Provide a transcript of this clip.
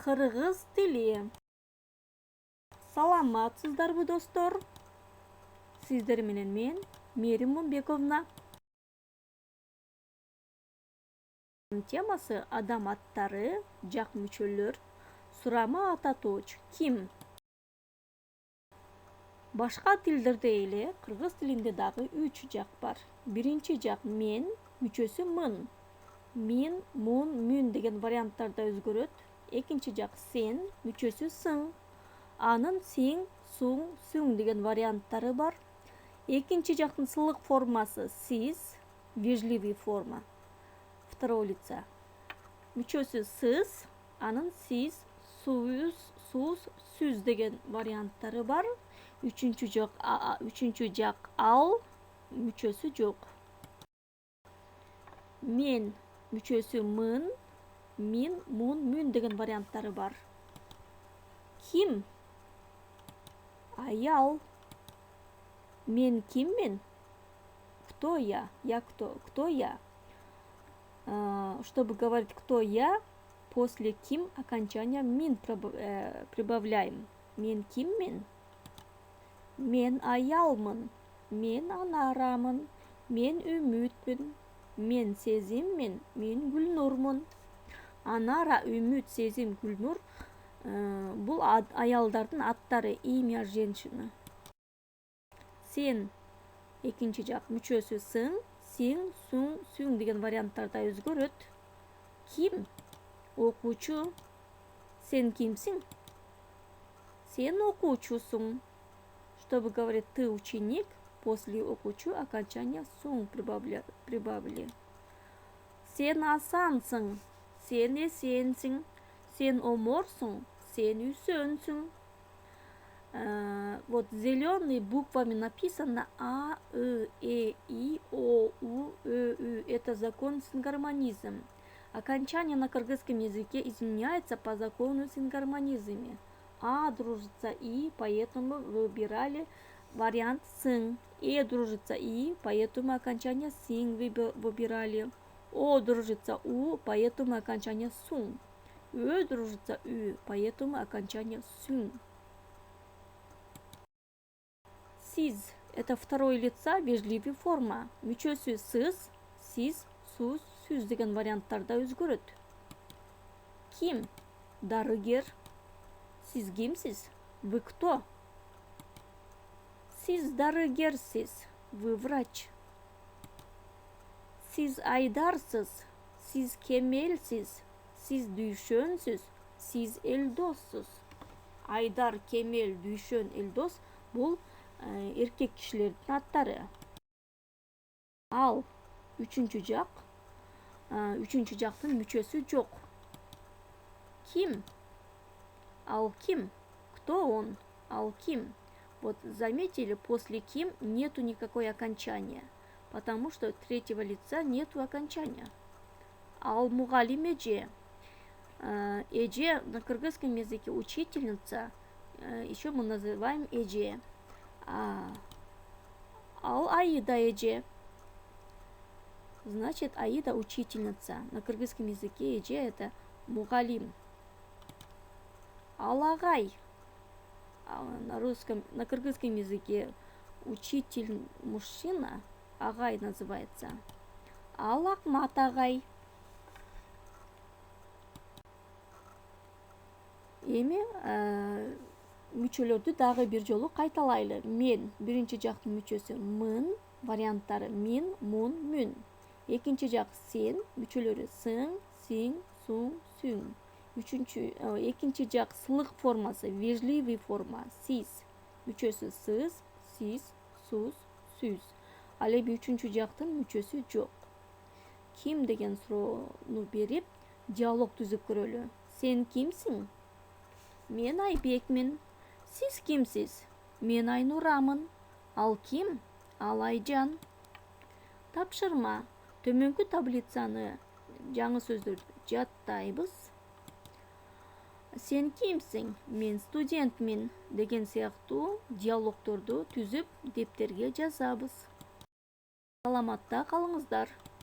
Кыргыз тили. Саламатсыздарбы достор? Сиздер менен мен Мерим Мунбековна. Темасы адам аттары, жак мүчөлөр. Сурамы ататууч ким? Башка тилдерде эле кыргыз тилинде дагы 3 жак бар. Биринчи жак мен, мүчөсү мын. Мин, мун, мүн деген варианттарда өзгөрөт. Экинчи жак сен, мүчөсү сың. Анын сиң, суң, сүң деген варианттары бар. Экинчи жактын сылык формасы сиз, вежливый форма. Второго лица. Мүчөсү сыз, анын сиз, суюз, суз, сүз деген варианттары бар. Үчүнчү жак ал, мүчөсү жок. Мен, мүчөсү мын, мин, мун, мүн деген варианттары бар. Ким? Аял. Мен киммин? Кто я? Я кто? Кто я? Чтобы говорить кто я, после ким окончания мин прибавляем. Мен киммин? Мен аялмын. Мен анарамын. Мен үмүтмүн. Мен сезиммин. Мен Гүлнурмун. Анара, үмүт, сезим, Гүлнур бул аялдардын аттары, имя женщины. Сен экинчи жак мүчөсү сың, сиң, суң, сүң деген варианттарда өзгөрөт. Ким? Окуучу. Сен кимсиң? Сен окуучусуң. Чтобы говорить ты ученик, после окуучу окончание суң прибавили. Сен асансың. Сен эсенсиң. Сен оморсуң. Сен үсөнсүң. Вот зелеными буквами написано А, И, И, О, У, Ü. Это закон сингармонизм. Окончание на кыргызском языке изменяется по закону сингармонизма. А дружится И, поэтому выбирали вариант сың. Дружится И, поэтому окончание син выбирали. О дружится У, поэтому окончание сун. Дружится Ü, поэтому окончание сун. Сиз – это второе лица, вежливый форма. Мүчөсү сыз, сиз, суз, сүз деген варианттарда өзгөрөт. Ким? Дарыгер. Сиз кимсиз? Вы кто? Сиз дарыгерсиз. Вы врач. Сиз айдарсыз. Сиз кемелсиз. Сиз дүйшөнсүз. Сиз элдоссуз. Айдар, кемел, дүйшөн, элдос бул эркек кишилердин аттары. Ал үчүнчү жак. Үчүнчү жактын мүчөсү жок. Ким? Ал ким? Кто он? Ал ким? Вот заметили, после ким нету никакой окончания, потому что третьего лица нету окончания. Ал мугалим эже. Эже на кыргызском языке учительница, еще мы называем эже. Ал Аида эже. Значит, Аида учительница. На кыргызском языке эже это мугалим. Ал агай. На кыргызском языке учитель мужчина, агай называется. Ал Акмат агай. Эми мүчөлөрдү дагы бир жолу кайталайлы. Мен биринчи жактын мүчөсү мын, варианттары мин, мун, мүн. Экинчи жак сен, мүчөлөрү сың, сиң, суң, сүң. Экинчи жак сылык формасы, вежливый форма, сиз. Мүчөсү сыз, сиз, суз, сүз. Ал эми үчүнчү жактын мүчөсү жок. Ким деген суроону берип, диалог түзүп көрөлү. Сен кимсиң? Мен Айбекмин. Сиз кимсиз? Мен Айнурамын. Ал ким? Ал Айжан. Тапшырма. Төмөнкү таблицаны жаңы сөздөрдү жаттайбыз. Сен кимсиң? Мен студентмин деген сыяктуу диалогторду түзүп дептерге жазабыз. Саламатта калыңыздар.